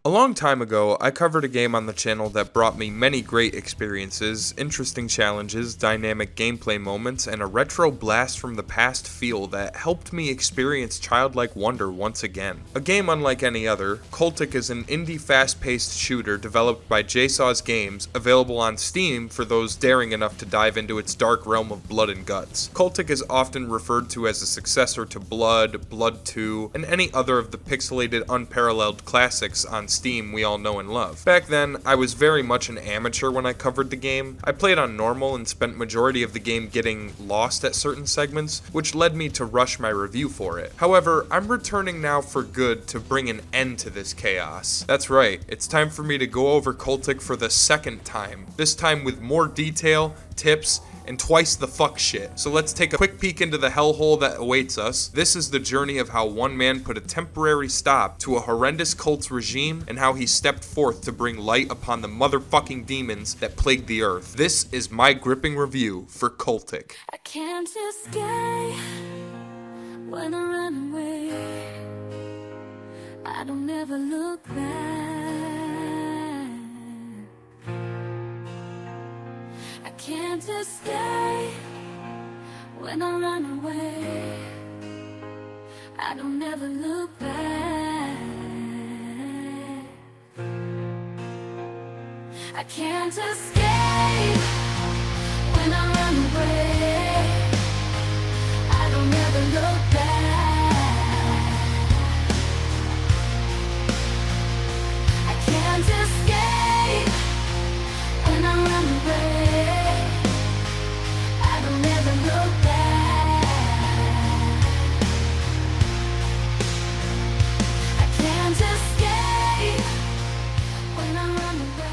A long time ago, I covered a game on the channel that brought me many great experiences, interesting challenges, dynamic gameplay moments, and a retro blast from the past feel that helped me experience childlike wonder once again. A game unlike any other, Cultic is an indie fast-paced shooter developed by Jasozz Games, available on Steam for those daring enough to dive into its dark realm of blood and guts. Cultic is often referred to as a successor to Blood, Blood 2, and any other of the pixelated unparalleled classics on Steam we all know and love. Back then, I was very much an amateur when I covered the game. I played on normal and spent majority of the game getting lost at certain segments, which led me to rush my review for it. However, I'm returning now for good to bring an end to this chaos. That's right, it's time for me to go over Cultic for the second time, this time with more detail, tips, and twice the fuck shit. So let's take a quick peek into the hellhole that awaits us. This is the journey of how one man put a temporary stop to a horrendous cult's regime and how he stepped forth to bring light upon the motherfucking demons that plagued the earth. This is my gripping review for Cultic. I can't escape when I run away. I don't ever look back. I can't escape when I run away. I don't ever look back. I can't escape when I run away. I don't ever look back. I can't escape when I run away. I don't ever look back. I can't escape when I run away.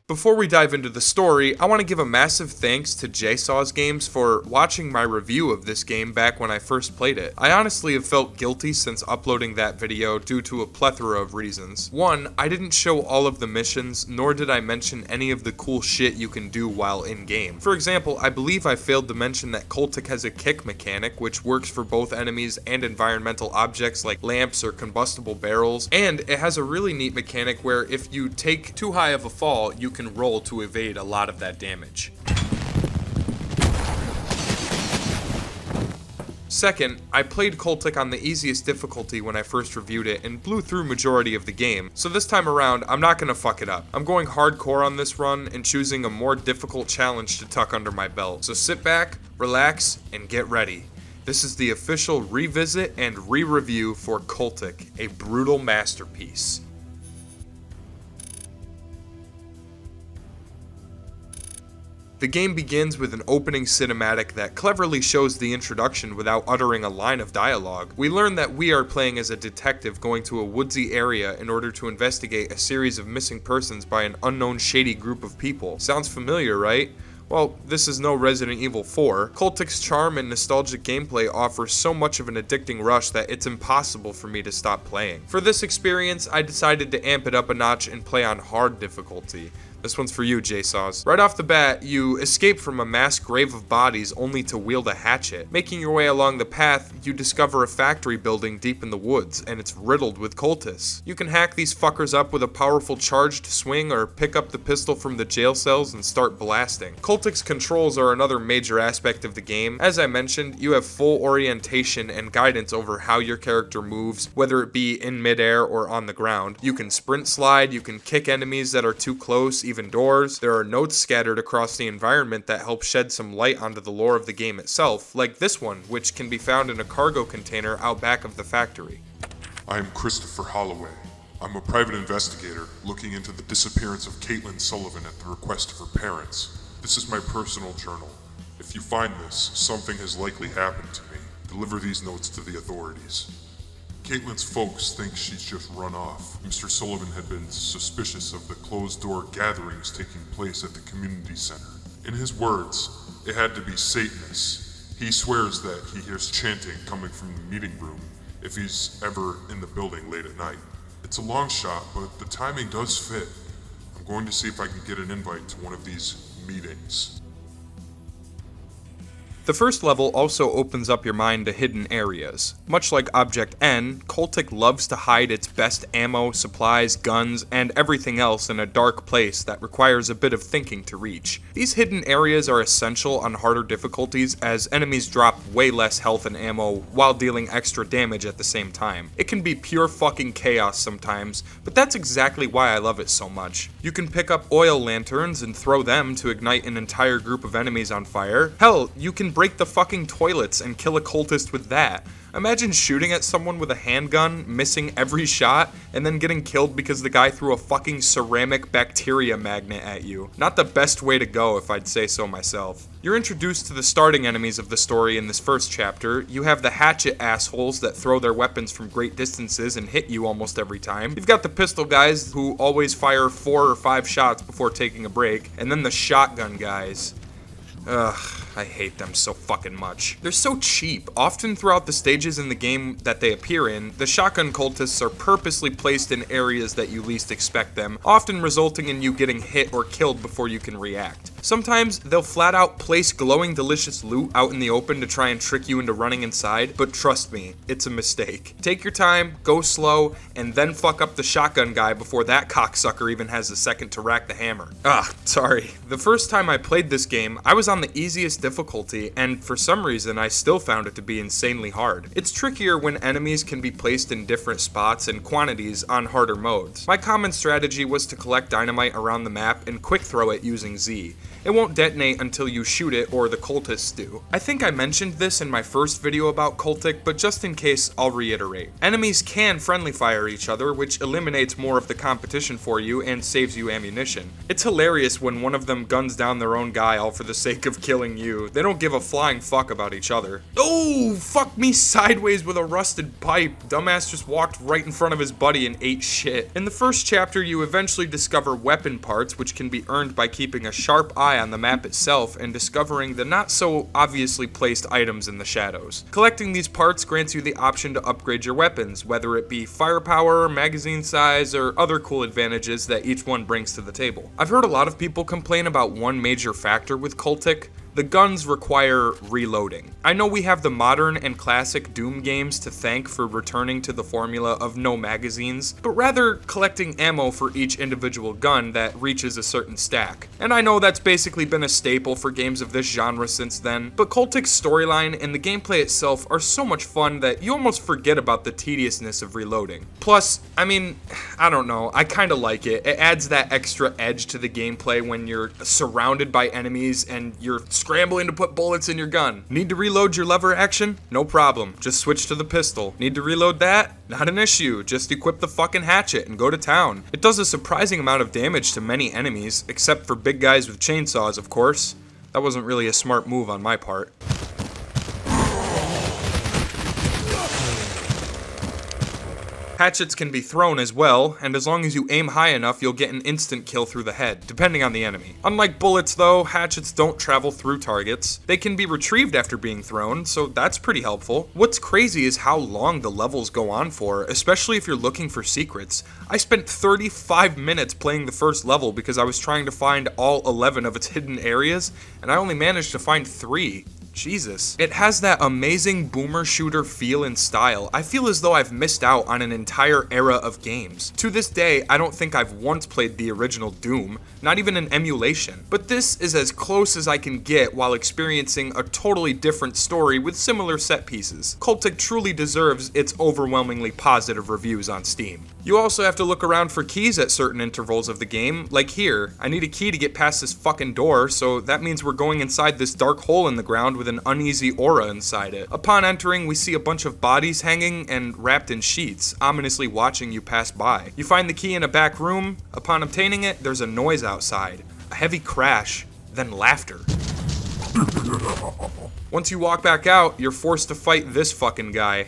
Before we dive into the story, I want to give a massive thanks to Jasozz Games for watching my review of this game back when I first played it. I honestly have felt guilty since uploading that video due to a plethora of reasons. One, I didn't show all of the missions, nor did I mention any of the cool shit you can do while in-game. For example, I believe I failed to mention that Cultic has a kick mechanic, which works for both enemies and environmental objects like lamps or combustible barrels, and it has a really neat mechanic where if you take too high of a fall, you can roll to evade a lot of that damage. Second, I played Cultic on the easiest difficulty when I first reviewed it and blew through majority of the game, so this time around I'm not gonna fuck it up. I'm going hardcore on this run and choosing a more difficult challenge to tuck under my belt. So sit back, relax, and get ready. This is the official revisit and re-review for Cultic, a brutal masterpiece. The game begins with an opening cinematic that cleverly shows the introduction without uttering a line of dialogue. We learn that we are playing as a detective going to a woodsy area in order to investigate a series of missing persons by an unknown shady group of people. Sounds familiar, right? Well, this is no Resident Evil 4. Cultic's charm and nostalgic gameplay offers so much of an addicting rush that it's impossible for me to stop playing. For this experience, I decided to amp it up a notch and play on hard difficulty. This one's for you, Jasozz. Right off the bat, you escape from a mass grave of bodies only to wield a hatchet. Making your way along the path, you discover a factory building deep in the woods, and it's riddled with cultists. You can hack these fuckers up with a powerful charged swing or pick up the pistol from the jail cells and start blasting. Cultic's controls are another major aspect of the game. As I mentioned, you have full orientation and guidance over how your character moves, whether it be in midair or on the ground. You can sprint slide, you can kick enemies that are too close, even doors. There are notes scattered across the environment that help shed some light onto the lore of the game itself, like this one, which can be found in a cargo container out back of the factory. I am Christopher Holloway. I'm a private investigator looking into the disappearance of Caitlin Sullivan at the request of her parents. This is my personal journal. If you find this, something has likely happened to me. Deliver these notes to the authorities. Caitlin's folks think she's just run off. Mr. Sullivan had been suspicious of the closed-door gatherings taking place at the community center. In his words, it had to be Satanists. He swears that he hears chanting coming from the meeting room if he's ever in the building late at night. It's a long shot, but the timing does fit. I'm going to see if I can get an invite to one of these meetings. The first level also opens up your mind to hidden areas. Much like Object N, Cultic loves to hide its best ammo, supplies, guns, and everything else in a dark place that requires a bit of thinking to reach. These hidden areas are essential on harder difficulties as enemies drop way less health and ammo while dealing extra damage at the same time. It can be pure fucking chaos sometimes, but that's exactly why I love it so much. You can pick up oil lanterns and throw them to ignite an entire group of enemies on fire. Hell, you can break the fucking toilets and kill a cultist with that. Imagine shooting at someone with a handgun, missing every shot, and then getting killed because the guy threw a fucking ceramic bacteria magnet at you. Not the best way to go, if I'd say so myself. You're introduced to the starting enemies of the story in this first chapter. You have the hatchet assholes that throw their weapons from great distances and hit you almost every time. You've got the pistol guys who always fire 4 or 5 shots before taking a break, and then the shotgun guys. Ugh, I hate them so fucking much. They're so cheap. Often throughout the stages in the game that they appear in, the shotgun cultists are purposely placed in areas that you least expect them, often resulting in you getting hit or killed before you can react. Sometimes they'll flat out place glowing delicious loot out in the open to try and trick you into running inside, but trust me, it's a mistake. Take your time, go slow, and then fuck up the shotgun guy before that cocksucker even has a second to rack the hammer. Sorry. The first time I played this game, I was on the easiest difficulty, and for some reason I still found it to be insanely hard. It's trickier when enemies can be placed in different spots and quantities on harder modes. My common strategy was to collect dynamite around the map and quick throw it using Z. It won't detonate until you shoot it or the cultists do. I think I mentioned this in my first video about Cultic, but just in case, I'll reiterate. Enemies can friendly fire each other, which eliminates more of the competition for you and saves you ammunition. It's hilarious when one of them guns down their own guy all for the sake of killing you. They don't give a flying fuck about each other. Oh, fuck me sideways with a rusted pipe. Dumbass just walked right in front of his buddy and ate shit. In the first chapter, you eventually discover weapon parts, which can be earned by keeping a sharp eye on the map itself and discovering the not so obviously placed items in the shadows. Collecting these parts grants you the option to upgrade your weapons, whether it be firepower, magazine size, or other cool advantages that each one brings to the table. I've heard a lot of people complain about one major factor with Cultic. The guns require reloading. I know we have the modern and classic Doom games to thank for returning to the formula of no magazines, but rather collecting ammo for each individual gun that reaches a certain stack. And I know that's basically been a staple for games of this genre since then, but Cultic's storyline and the gameplay itself are so much fun that you almost forget about the tediousness of reloading. Plus, I mean, I don't know, I kinda like it. It adds that extra edge to the gameplay when you're surrounded by enemies and you're scrambling to put bullets in your gun. Need to reload your lever action? No problem. Just switch to the pistol. Need to reload that? Not an issue. Just equip the fucking hatchet and go to town. It does a surprising amount of damage to many enemies, except for big guys with chainsaws, of course. That wasn't really a smart move on my part. Hatchets can be thrown as well, and as long as you aim high enough, you'll get an instant kill through the head, depending on the enemy. Unlike bullets though, hatchets don't travel through targets. They can be retrieved after being thrown, so that's pretty helpful. What's crazy is how long the levels go on for, especially if you're looking for secrets. I spent 35 minutes playing the first level because I was trying to find all 11 of its hidden areas, and I only managed to find 3. Jesus. It has that amazing boomer shooter feel and style. I feel as though I've missed out on an entire era of games. To this day, I don't think I've once played the original Doom, not even an emulation. But this is as close as I can get while experiencing a totally different story with similar set pieces. Cultic truly deserves its overwhelmingly positive reviews on Steam. You also have to look around for keys at certain intervals of the game, like here. I need a key to get past this fucking door, so that means we're going inside this dark hole in the ground with an uneasy aura inside it. Upon entering, we see a bunch of bodies hanging and wrapped in sheets, ominously watching you pass by. You find the key in a back room. Upon obtaining it, there's a noise outside, a heavy crash, then laughter. Once you walk back out, you're forced to fight this fucking guy.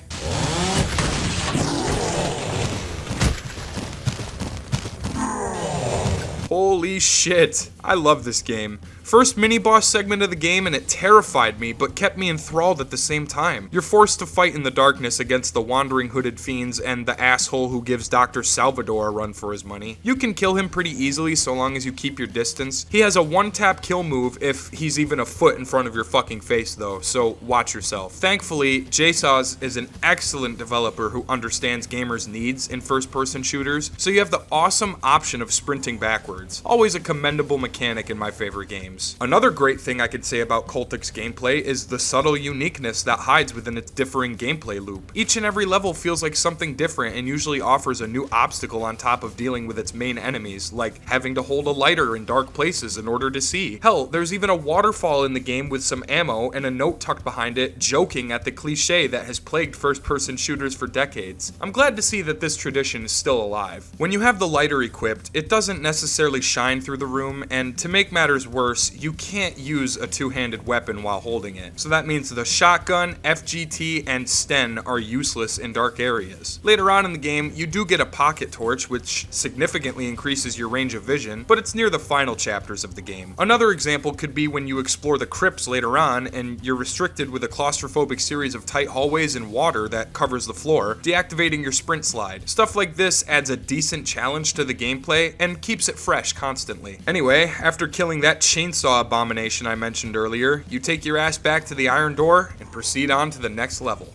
Holy shit. I love this game. First mini-boss segment of the game and it terrified me, but kept me enthralled at the same time. You're forced to fight in the darkness against the wandering hooded fiends and the asshole who gives Dr. Salvador a run for his money. You can kill him pretty easily so long as you keep your distance. He has a one-tap kill move if he's even a foot in front of your fucking face though, so watch yourself. Thankfully, Jasozz is an excellent developer who understands gamers' needs in first-person shooters, so you have the awesome option of sprinting backwards. Always a commendable mechanic in my favorite games. Another great thing I could say about Cultic's gameplay is the subtle uniqueness that hides within its differing gameplay loop. Each and every level feels like something different and usually offers a new obstacle on top of dealing with its main enemies, like having to hold a lighter in dark places in order to see. Hell, there's even a waterfall in the game with some ammo and a note tucked behind it joking at the cliche that has plagued first-person shooters for decades. I'm glad to see that this tradition is still alive. When you have the lighter equipped, it doesn't necessarily shine through the room, and to make matters worse, you can't use a two-handed weapon while holding it. So that means the shotgun, FGT, and Sten are useless in dark areas. Later on in the game, you do get a pocket torch, which significantly increases your range of vision, but it's near the final chapters of the game. Another example could be when you explore the crypts later on, and you're restricted with a claustrophobic series of tight hallways and water that covers the floor, deactivating your sprint slide. Stuff like this adds a decent challenge to the gameplay and keeps it fresh constantly. Anyway, after killing that chainsaw abomination I mentioned earlier, you take your ass back to the iron door and proceed on to the next level.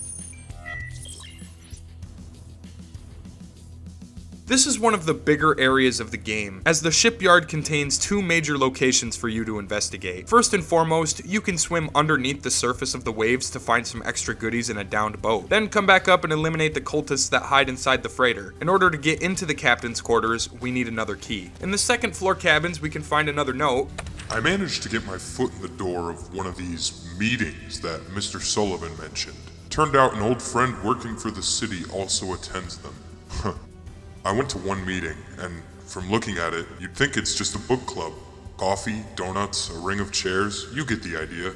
This is one of the bigger areas of the game, as the shipyard contains two major locations for you to investigate. First and foremost, you can swim underneath the surface of the waves to find some extra goodies in a downed boat. Then come back up and eliminate the cultists that hide inside the freighter. In order to get into the captain's quarters, we need another key. In the second floor cabins, we can find another note. I managed to get my foot in the door of one of these meetings that Mr. Sullivan mentioned. Turned out an old friend working for the city also attends them. I went to one meeting, and from looking at it, you'd think it's just a book club. Coffee, donuts, a ring of chairs, you get the idea.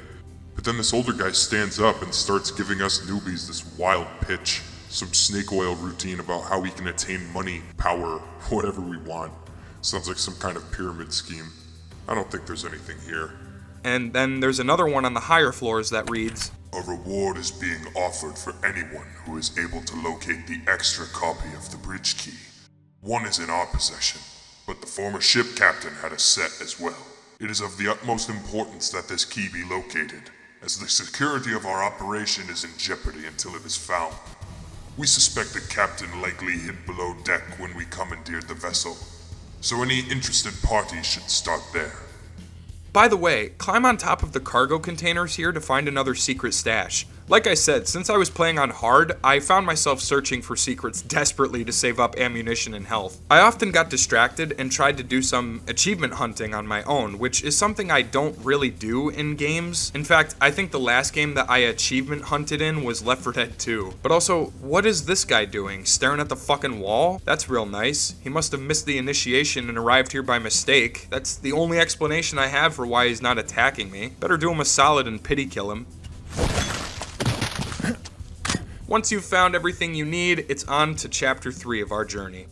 But then this older guy stands up and starts giving us newbies this wild pitch, some snake oil routine about how we can attain money, power, whatever we want. Sounds like some kind of pyramid scheme. I don't think there's anything here. And then there's another one on the higher floors that reads, A reward is being offered for anyone who is able to locate the extra copy of the bridge key. One is in our possession, but the former ship captain had a set as well. It is of the utmost importance that this key be located, as the security of our operation is in jeopardy until it is found. We suspect the captain likely hid below deck when we commandeered the vessel, so any interested party should start there. By the way, climb on top of the cargo containers here to find another secret stash. Like I said, since I was playing on hard, I found myself searching for secrets desperately to save up ammunition and health. I often got distracted and tried to do some achievement hunting on my own, which is something I don't really do in games. In fact, I think the last game that I achievement hunted in was Left 4 Dead 2. But also, what is this guy doing? Staring at the fucking wall? That's real nice. He must have missed the initiation and arrived here by mistake. That's the only explanation I have for why he's not attacking me. Better do him a solid and pity kill him. Once you've found everything you need, it's on to chapter 3 of our journey.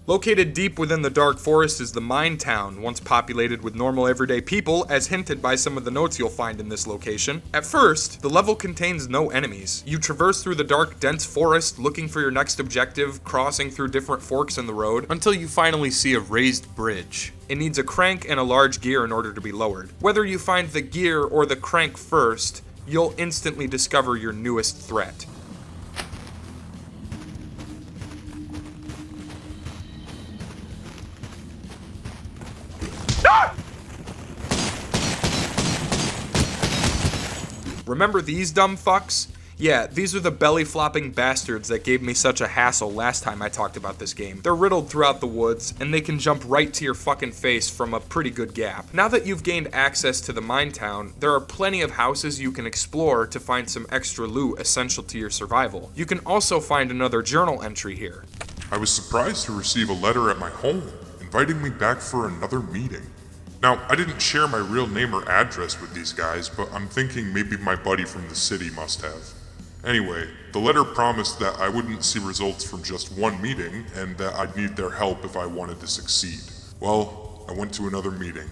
Located deep within the dark forest is the Mine Town, once populated with normal everyday people, as hinted by some of the notes you'll find in this location. At first, the level contains no enemies. You traverse through the dark, dense forest, looking for your next objective, crossing through different forks in the road, until you finally see a raised bridge. It needs a crank and a large gear in order to be lowered. Whether you find the gear or the crank first, you'll instantly discover your newest threat. Remember these dumb fucks? Yeah, these are the belly-flopping bastards that gave me such a hassle last time I talked about this game. They're riddled throughout the woods, and they can jump right to your fucking face from a pretty good gap. Now that you've gained access to the Mine Town, there are plenty of houses you can explore to find some extra loot essential to your survival. You can also find another journal entry here. I was surprised to receive a letter at my home, inviting me back for another meeting. Now, I didn't share my real name or address with these guys, but I'm thinking maybe my buddy from the city must have. Anyway, the letter promised that I wouldn't see results from just one meeting, and that I'd need their help if I wanted to succeed. Well, I went to another meeting.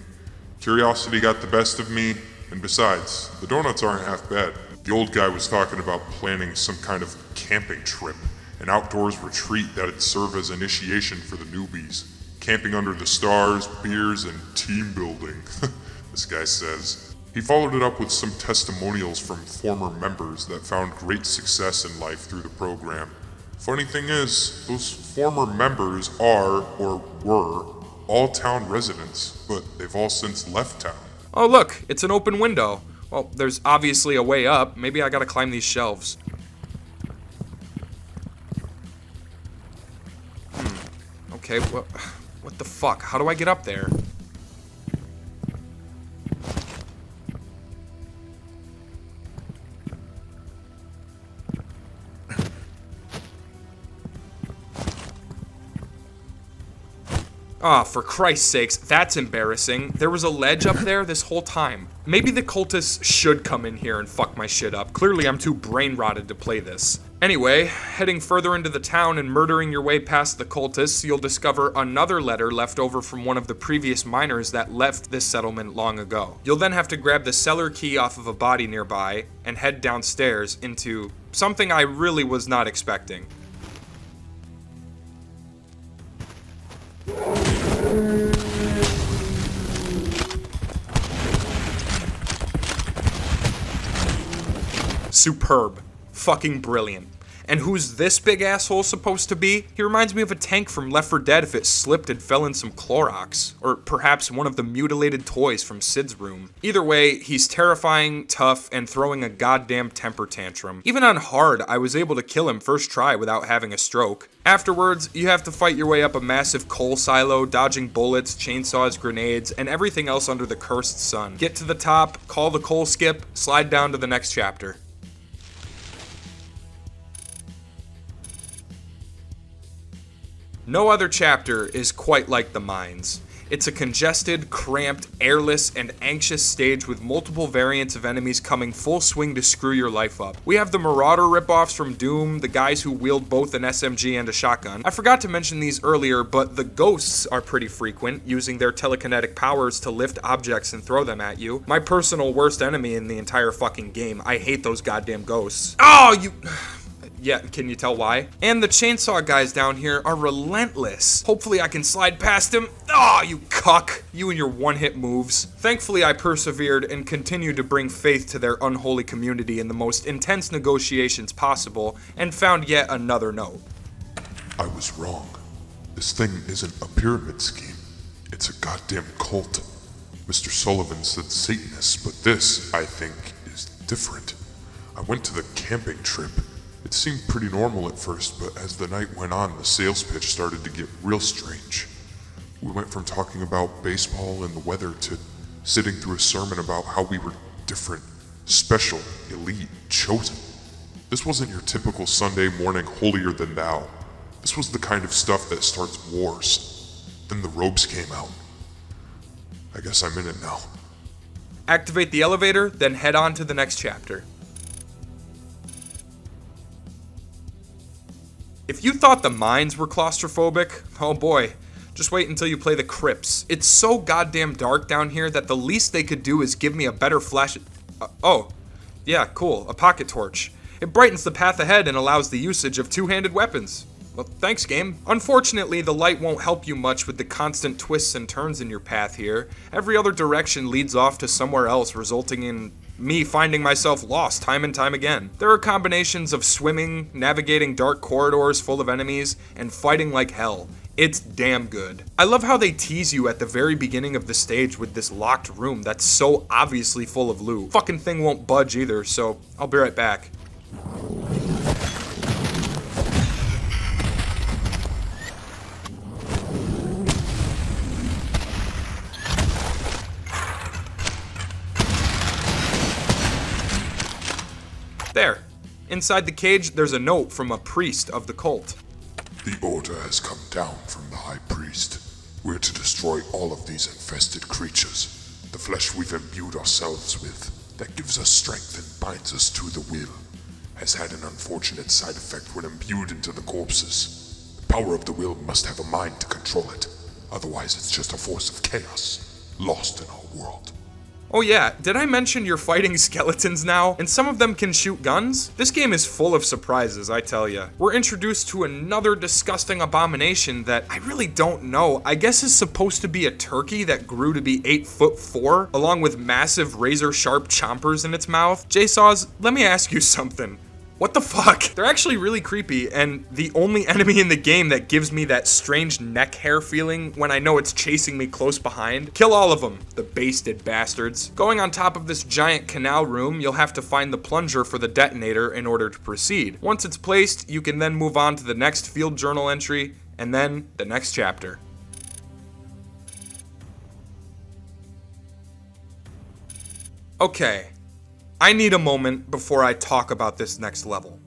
Curiosity got the best of me, and besides, the donuts aren't half bad. The old guy was talking about planning some kind of camping trip, an outdoors retreat that'd serve as initiation for the newbies. Camping under the stars, beers, and team building, this guy says. He followed it up with some testimonials from former members that found great success in life through the program. Funny thing is, those former members are, or were, all town residents, but they've all since left town. Oh look, it's an open window. Well, there's obviously a way up. Maybe I gotta climb these shelves. Okay, what the fuck? How do I get up there? Ah, for Christ's sakes, that's embarrassing. There was a ledge up there this whole time. Maybe the cultists should come in here and fuck my shit up. Clearly I'm too brain-rotted to play this. Anyway, heading further into the town and murdering your way past the cultists, you'll discover another letter left over from one of the previous miners that left this settlement long ago. You'll then have to grab the cellar key off of a body nearby and head downstairs into something I really was not expecting. Superb. Fucking brilliant. And who's this big asshole supposed to be? He reminds me of a tank from Left 4 Dead if it slipped and fell in some Clorox. Or perhaps one of the mutilated toys from Sid's room. Either way, he's terrifying, tough, and throwing a goddamn temper tantrum. Even on hard, I was able to kill him first try without having a stroke. Afterwards, you have to fight your way up a massive coal silo, dodging bullets, chainsaws, grenades, and everything else under the cursed sun. Get to the top, call the coal skip, slide down to the next chapter. No other chapter is quite like the mines. It's a congested, cramped, airless, and anxious stage with multiple variants of enemies coming full swing to screw your life up. We have the Marauder ripoffs from Doom, the guys who wield both an SMG and a shotgun. I forgot to mention these earlier, but the ghosts are pretty frequent, using their telekinetic powers to lift objects and throw them at you. My personal worst enemy in the entire fucking game. I hate those goddamn ghosts. Oh, you... Yeah, can you tell why? And the chainsaw guys down here are relentless. Hopefully I can slide past him. Oh, you cuck. You and your one-hit moves. Thankfully I persevered and continued to bring faith to their unholy community in the most intense negotiations possible, and found yet another note. I was wrong. This thing isn't a pyramid scheme. It's a goddamn cult. Mr. Sullivan said Satanists, but this, I think, is different. I went to the camping trip. It seemed pretty normal at first, but as the night went on, the sales pitch started to get real strange. We went from talking about baseball and the weather to sitting through a sermon about how we were different, special, elite, chosen. This wasn't your typical Sunday morning holier than thou. This was the kind of stuff that starts wars. Then the robes came out. I guess I'm in it now. Activate the elevator, then head on to the next chapter. If you thought the mines were claustrophobic, oh boy, just wait until you play the Crypts. It's so goddamn dark down here that the least they could do is give me a better flash... oh, yeah, cool, a pocket torch. It brightens the path ahead and allows the usage of two-handed weapons. Well, thanks, game. Unfortunately, the light won't help you much with the constant twists and turns in your path here. Every other direction leads off to somewhere else, resulting in me finding myself lost time and time again. There are combinations of swimming, navigating dark corridors full of enemies, and fighting like hell. It's damn good. I love how they tease you at the very beginning of the stage with this locked room that's so obviously full of loot. Fucking thing won't budge either, so I'll be right back. There. Inside the cage, there's a note from a priest of the cult. The order has come down from the High Priest. We're to destroy all of these infested creatures. The flesh we've imbued ourselves with, that gives us strength and binds us to the will. has had an unfortunate side effect when imbued into the corpses. The power of the will must have a mind to control it. Otherwise, it's just a force of chaos, lost in our world. Oh yeah, did I mention you're fighting skeletons now? And some of them can shoot guns? This game is full of surprises, I tell ya. We're introduced to another disgusting abomination that I really don't know. I guess is supposed to be a turkey that grew to be 8'4", along with massive razor-sharp chompers in its mouth. Jasozz, let me ask you something. What the fuck? They're actually really creepy, and the only enemy in the game that gives me that strange neck hair feeling when I know it's chasing me close behind. Kill all of them, the basted bastards. Going on top of this giant canal room, you'll have to find the plunger for the detonator in order to proceed. Once it's placed, you can then move on to the next field journal entry, and then the next chapter. Okay. I need a moment before I talk about this next level.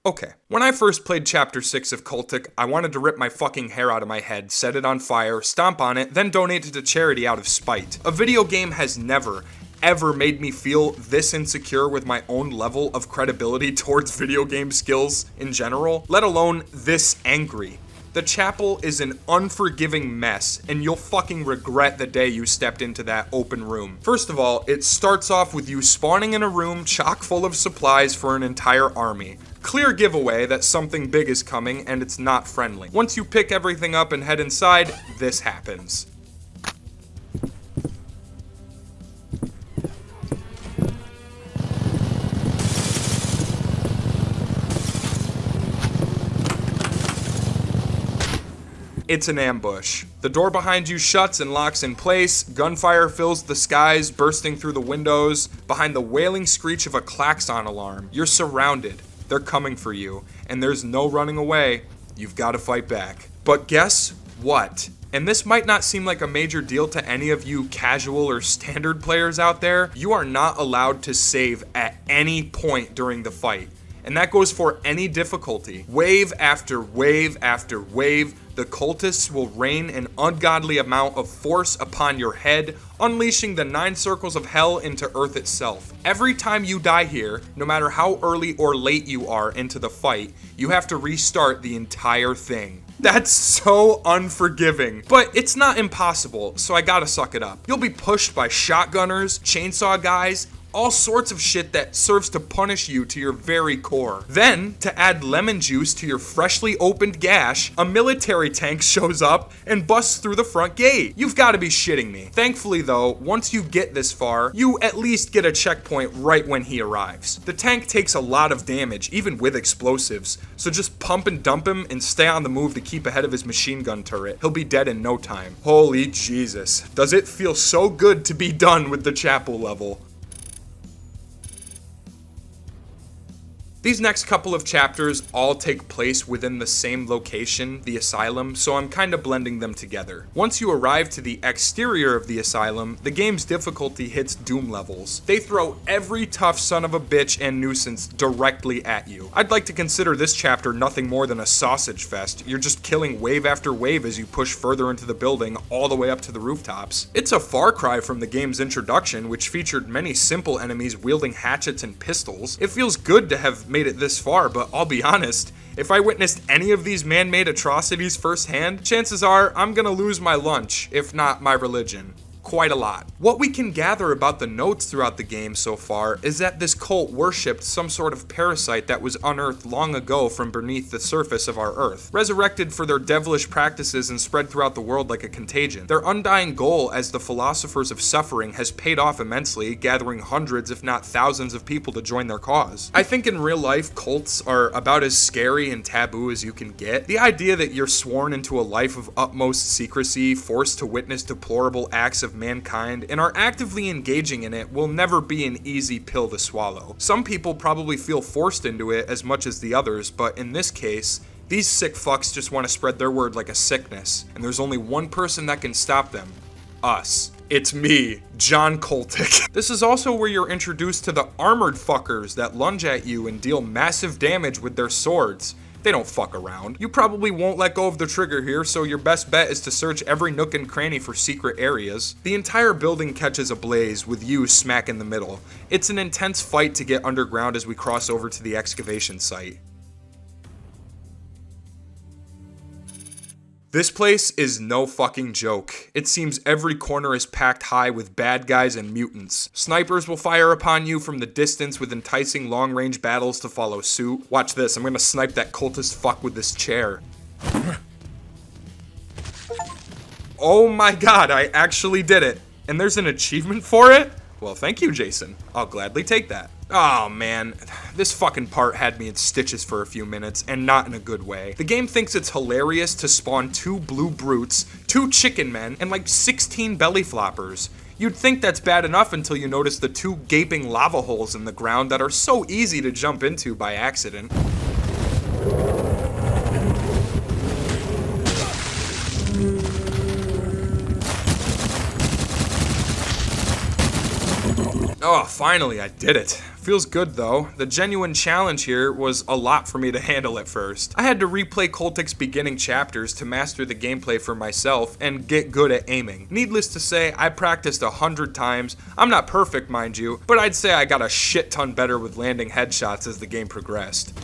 Okay, when I first played Chapter 6 of Cultic, I wanted to rip my fucking hair out of my head, set it on fire, stomp on it, then donate it to charity out of spite. A video game has never, ever made me feel this insecure with my own level of credibility towards video game skills in general, let alone this angry. The chapel is an unforgiving mess, and you'll fucking regret the day you stepped into that open room. First of all, it starts off with you spawning in a room chock full of supplies for an entire army. Clear giveaway that something big is coming and it's not friendly. Once you pick everything up and head inside, this happens. It's an ambush. The door behind you shuts and locks in place, gunfire fills the skies, bursting through the windows, behind the wailing screech of a klaxon alarm. You're surrounded. They're coming for you, and there's no running away. You've got to fight back. But guess what? And this might not seem like a major deal to any of you casual or standard players out there, you are not allowed to save at any point during the fight. And that goes for any difficulty. Wave after wave after wave, the cultists will rain an ungodly amount of force upon your head, unleashing the 9 circles of hell into Earth itself. Every time you die here, no matter how early or late you are into the fight, you have to restart the entire thing. That's so unforgiving, but it's not impossible, so I gotta suck it up. You'll be pushed by shotgunners, chainsaw guys, all sorts of shit that serves to punish you to your very core. Then, to add lemon juice to your freshly opened gash, a military tank shows up and busts through the front gate. You've got to be shitting me. Thankfully though, once you get this far, you at least get a checkpoint right when he arrives. The tank takes a lot of damage, even with explosives, so just pump and dump him and stay on the move to keep ahead of his machine gun turret. He'll be dead in no time. Holy Jesus. Does it feel so good to be done with the chapel level? These next couple of chapters all take place within the same location, the Asylum, so I'm kinda blending them together. Once you arrive to the exterior of the Asylum, the game's difficulty hits Doom levels. They throw every tough son of a bitch and nuisance directly at you. I'd like to consider this chapter nothing more than a sausage fest. You're just killing wave after wave as you push further into the building, all the way up to the rooftops. It's a far cry from the game's introduction, which featured many simple enemies wielding hatchets and pistols. It feels good to have made it this far, but I'll be honest, if I witnessed any of these man-made atrocities firsthand, chances are I'm gonna lose my lunch, if not my religion. Quite a lot. What we can gather about the notes throughout the game so far is that this cult worshipped some sort of parasite that was unearthed long ago from beneath the surface of our Earth, resurrected for their devilish practices and spread throughout the world like a contagion. Their undying goal as the philosophers of suffering has paid off immensely, gathering hundreds if not thousands of people to join their cause. I think in real life, cults are about as scary and taboo as you can get. The idea that you're sworn into a life of utmost secrecy, forced to witness deplorable acts of mankind, and are actively engaging in it will never be an easy pill to swallow. Some people probably feel forced into it as much as the others, but in this case, these sick fucks just want to spread their word like a sickness, and there's only one person that can stop them. Us. It's me, John Cultic. This is also where you're introduced to the armored fuckers that lunge at you and deal massive damage with their swords. They don't fuck around. You probably won't let go of the trigger here, so your best bet is to search every nook and cranny for secret areas. The entire building catches ablaze, with you smack in the middle. It's an intense fight to get underground as we cross over to the excavation site. This place is no fucking joke. It seems every corner is packed high with bad guys and mutants. Snipers will fire upon you from the distance with enticing long-range battles to follow suit. Watch this, I'm gonna snipe that cultist fuck with this chair. Oh my god, I actually did it. And there's an achievement for it? Well, thank you, Jason. I'll gladly take that. Oh man, this fucking part had me in stitches for a few minutes, and not in a good way. The game thinks it's hilarious to spawn 2 blue brutes, 2 chicken men, and like 16 belly floppers. You'd think that's bad enough until you notice the 2 gaping lava holes in the ground that are so easy to jump into by accident. Oh, finally, I did it. Feels good though. The genuine challenge here was a lot for me to handle at first. I had to replay Cultic's beginning chapters to master the gameplay for myself and get good at aiming. Needless to say, I practiced 100 times. I'm not perfect, mind you, but I'd say I got a shit ton better with landing headshots as the game progressed.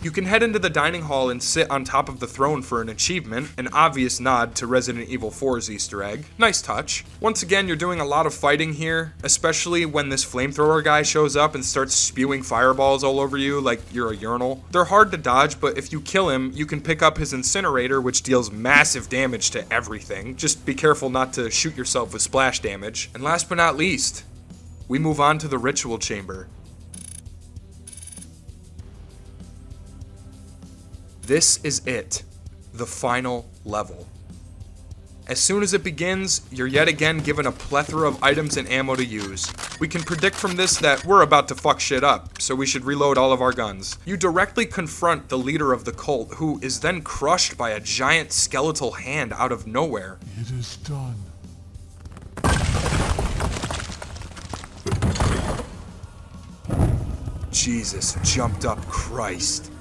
You can head into the dining hall and sit on top of the throne for an achievement, an obvious nod to Resident Evil 4's Easter egg. Nice touch. Once again, you're doing a lot of fighting here, especially when this flamethrower guy shows up and starts spewing fireballs all over you like you're a urinal. They're hard to dodge, but if you kill him, you can pick up his incinerator, which deals massive damage to everything. Just be careful not to shoot yourself with splash damage. And last but not least, we move on to the ritual chamber. This is it, the final level. As soon as it begins, you're yet again given a plethora of items and ammo to use. We can predict from this that we're about to fuck shit up, so we should reload all of our guns. You directly confront the leader of the cult, who is then crushed by a giant skeletal hand out of nowhere. It is done. Jesus jumped up Christ.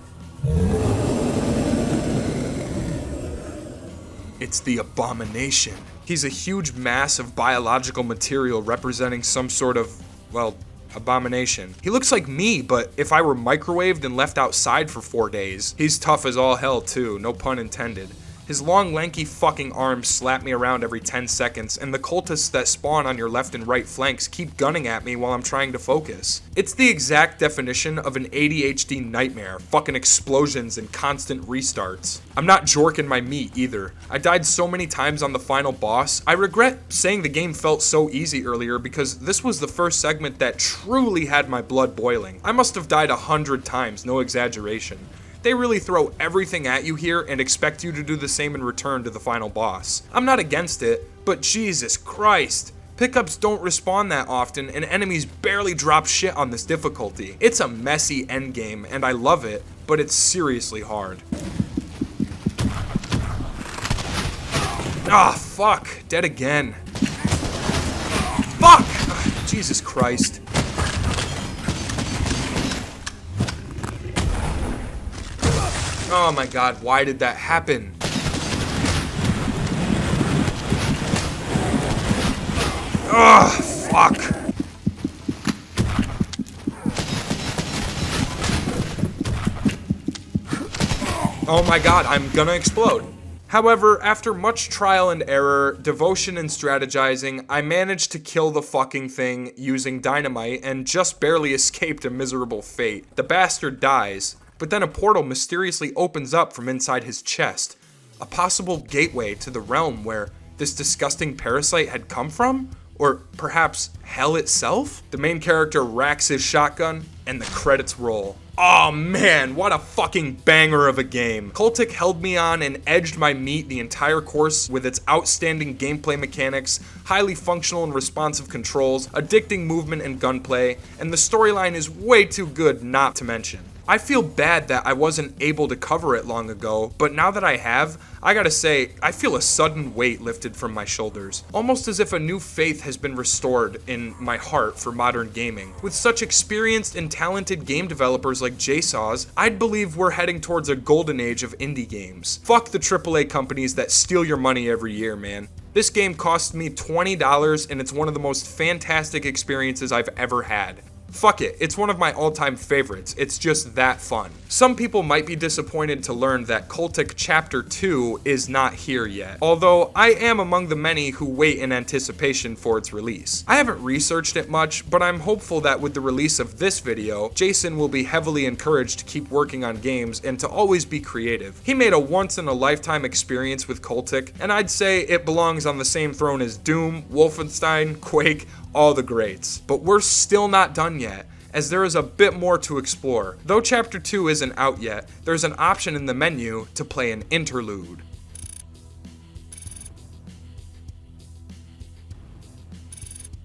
It's the Abomination. He's a huge mass of biological material representing some sort of, well, abomination. He looks like me, but if I were microwaved and left outside for 4 days. He's tough as all hell too, no pun intended. His long, lanky fucking arms slap me around every 10 seconds, and the cultists that spawn on your left and right flanks keep gunning at me while I'm trying to focus. It's the exact definition of an ADHD nightmare, fucking explosions and constant restarts. I'm not jorking my meat either. I died so many times on the final boss. I regret saying the game felt so easy earlier because this was the first segment that truly had my blood boiling. I must have died 100 times, no exaggeration. They really throw everything at you here and expect you to do the same in return to the final boss. I'm not against it, but Jesus Christ. Pickups don't respawn that often, and enemies barely drop shit on this difficulty. It's a messy endgame, and I love it, but it's seriously hard. Ah, fuck. Dead again. Fuck! Jesus Christ. Oh my god, why did that happen? Ugh, fuck. Oh my god, I'm gonna explode. However, after much trial and error, devotion and strategizing, I managed to kill the fucking thing using dynamite and just barely escaped a miserable fate. The bastard dies, but then a portal mysteriously opens up from inside his chest. A possible gateway to the realm where this disgusting parasite had come from? Or perhaps hell itself? The main character racks his shotgun, and the credits roll. Oh man, what a fucking banger of a game. Cultic held me on and edged my meat the entire course with its outstanding gameplay mechanics, highly functional and responsive controls, addicting movement and gunplay, and the storyline is way too good not to mention. I feel bad that I wasn't able to cover it long ago, but now that I have, I gotta say, I feel a sudden weight lifted from my shoulders. Almost as if a new faith has been restored in my heart for modern gaming. With such experienced and talented game developers like Jasozz, I'd believe we're heading towards a golden age of indie games. Fuck the AAA companies that steal your money every year, man. This game cost me $20 and it's one of the most fantastic experiences I've ever had. Fuck it, it's one of my all-time favorites, it's just that fun. Some people might be disappointed to learn that Cultic Chapter 2 is not here yet, although I am among the many who wait in anticipation for its release. I haven't researched it much, but I'm hopeful that with the release of this video, Jason will be heavily encouraged to keep working on games and to always be creative. He made a once-in-a-lifetime experience with Cultic, and I'd say it belongs on the same throne as Doom, Wolfenstein, Quake, all the greats. But we're still not done yet, as there is a bit more to explore. Though Chapter 2 isn't out yet, there's an option in the menu to play an interlude.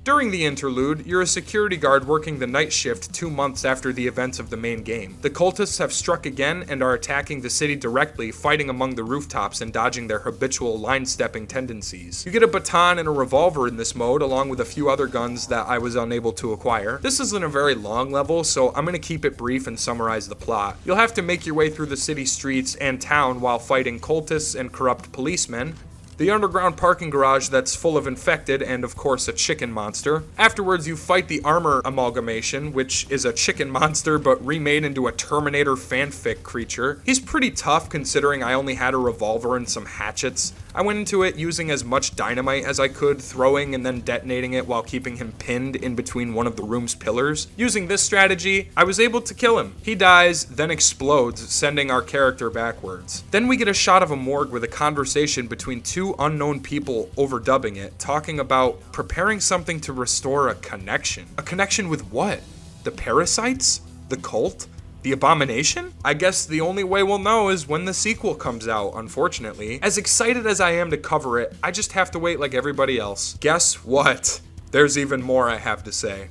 During the interlude, you're a security guard working the night shift 2 months after the events of the main game. The cultists have struck again and are attacking the city directly, fighting among the rooftops and dodging their habitual line-stepping tendencies. You get a baton and a revolver in this mode, along with a few other guns that I was unable to acquire. This isn't a very long level, so I'm going to keep it brief and summarize the plot. You'll have to make your way through the city streets and town while fighting cultists and corrupt policemen, the underground parking garage that's full of infected, and of course a chicken monster. Afterwards, you fight the armor amalgamation, which is a chicken monster but remade into a Terminator fanfic creature. He's pretty tough considering I only had a revolver and some hatchets. I went into it using as much dynamite as I could, throwing and then detonating it while keeping him pinned in between one of the room's pillars. Using this strategy, I was able to kill him. He dies, then explodes, sending our character backwards. Then we get a shot of a morgue with a conversation between two unknown people overdubbing it, talking about preparing something to restore a connection. A connection with what? The parasites? The cult? The Abomination? I guess the only way we'll know is when the sequel comes out, unfortunately. As excited as I am to cover it, I just have to wait like everybody else. Guess what? There's even more I have to say.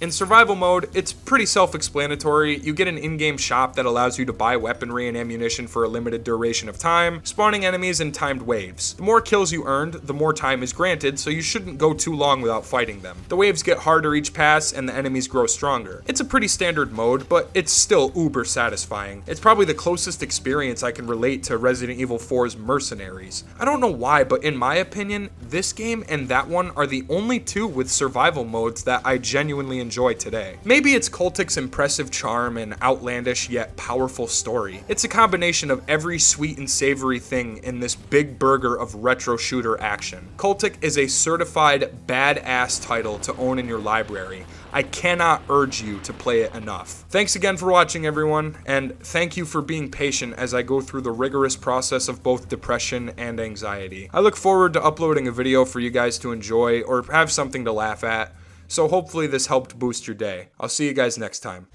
In survival mode, it's pretty self-explanatory. You get an in-game shop that allows you to buy weaponry and ammunition for a limited duration of time, spawning enemies in timed waves. The more kills you earned, the more time is granted, so you shouldn't go too long without fighting them. The waves get harder each pass, and the enemies grow stronger. It's a pretty standard mode, but it's still uber satisfying. It's probably the closest experience I can relate to Resident Evil 4's Mercenaries. I don't know why, but in my opinion, this game and that one are the only two with survival modes that I genuinely enjoy today. Maybe it's Cultic's impressive charm and outlandish yet powerful story. It's a combination of every sweet and savory thing in this big burger of retro shooter action. Cultic is a certified badass title to own in your library. I cannot urge you to play it enough. Thanks again for watching, everyone, and thank you for being patient as I go through the rigorous process of both depression and anxiety. I look forward to uploading a video for you guys to enjoy or have something to laugh at. So hopefully this helped boost your day. I'll see you guys next time.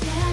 Yeah.